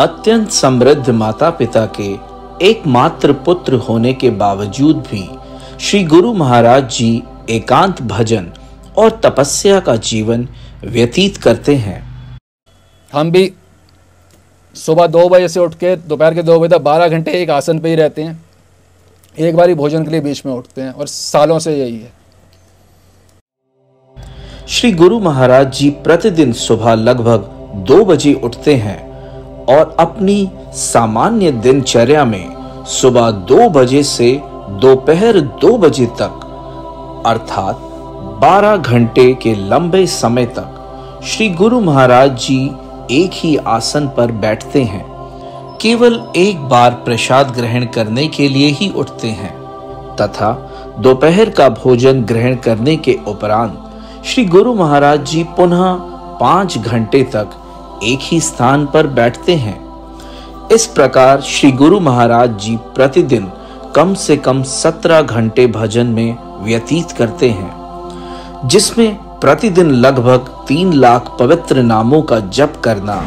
अत्यंत समृद्ध माता पिता के एकमात्र पुत्र होने के बावजूद भी श्री गुरु महाराज जी एकांत भजन और तपस्या का जीवन व्यतीत करते हैं। हम भी सुबह 2 बजे से उठ के दोपहर के 2 बजे तक 12 घंटे एक आसन पे ही रहते हैं। एक बारी भोजन के लिए बीच में उठते हैं और सालों से यही है। श्री गुरु महाराज जी प्रतिदिन सुबह लगभग 2 बजे उठते हैं और अपनी सामान्य दिनचर्या में सुबह 2 बजे से दोपहर 2 बजे तक अर्थात 12 घंटे के लंबे समय तक श्री गुरु महाराज जी एक ही आसन पर बैठते हैं। केवल एक बार प्रसाद ग्रहण करने के लिए ही उठते हैं तथा दोपहर का भोजन ग्रहण करने के उपरांत श्री गुरु महाराज जी पुनः 5 घंटे तक एक ही स्थान पर बैठते हैं। इस प्रकार श्री गुरु महाराज जी प्रतिदिन कम से कम 17 घंटे भजन में व्यतीत करते हैं, जिसमें प्रतिदिन लगभग 3 लाख पवित्र नामों का जप करना,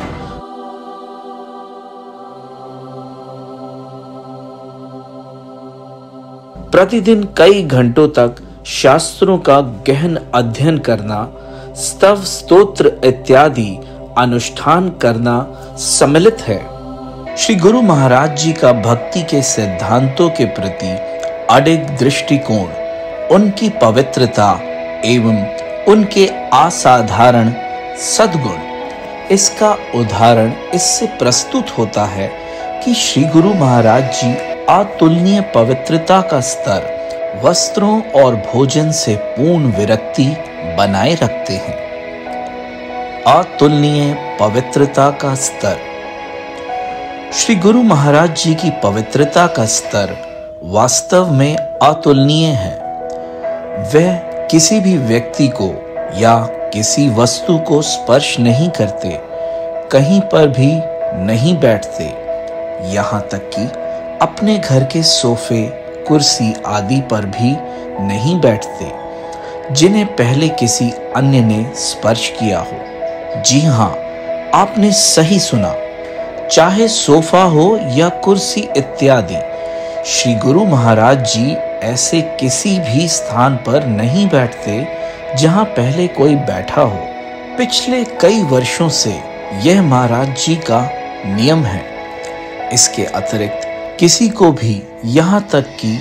प्रतिदिन कई घंटों तक शास्त्रों का गहन अध्ययन करना, स्तव स्तोत्र इत्यादि अनुष्ठान करना सम्मिलित है। श्री गुरु महाराज जी का भक्ति के सिद्धांतों के प्रति अडिग दृष्टिकोण, उनकी पवित्रता एवं उनके असाधारण सद्गुण, इसका उदाहरण इससे प्रस्तुत होता है कि श्री गुरु महाराज जी अतुलनीय पवित्रता का स्तर वस्त्रों और भोजन से पूर्ण विरक्ति बनाए रखते हैं। अतुलनीय पवित्रता का स्तर। श्री गुरु महाराज जी की पवित्रता का स्तर वास्तव में अतुलनीय है। वह किसी भी व्यक्ति को या किसी वस्तु को स्पर्श नहीं करते, कहीं पर भी नहीं बैठते, यहाँ तक कि अपने घर के सोफे, कुर्सी आदि पर भी नहीं बैठते जिन्हें पहले किसी अन्य ने स्पर्श किया हो। जी हाँ, आपने सही सुना, चाहे सोफा हो या कुर्सी इत्यादि, श्री गुरु महाराज जी ऐसे किसी भी स्थान पर नहीं बैठते जहां पहले कोई बैठा हो। पिछले कई वर्षों से यह महाराज जी का नियम है। इसके अतिरिक्त किसी को भी, यहाँ तक कि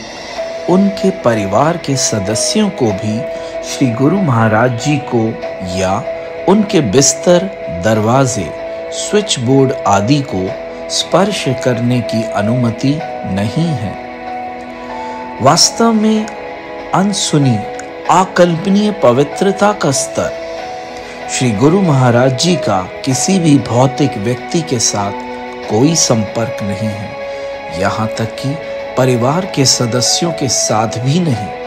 उनके परिवार के सदस्यों को भी श्री गुरु महाराज जी को या उनके बिस्तर, दरवाजे, स्विच बोर्ड आदि को स्पर्श करने की अनुमति नहीं है। वास्तव में अनसुनी, अकल्पनीय पवित्रता का स्तर श्री गुरु महाराज जी का किसी भी भौतिक व्यक्ति के साथ कोई संपर्क नहीं है, यहाँ तक कि परिवार के सदस्यों के साथ भी नहीं।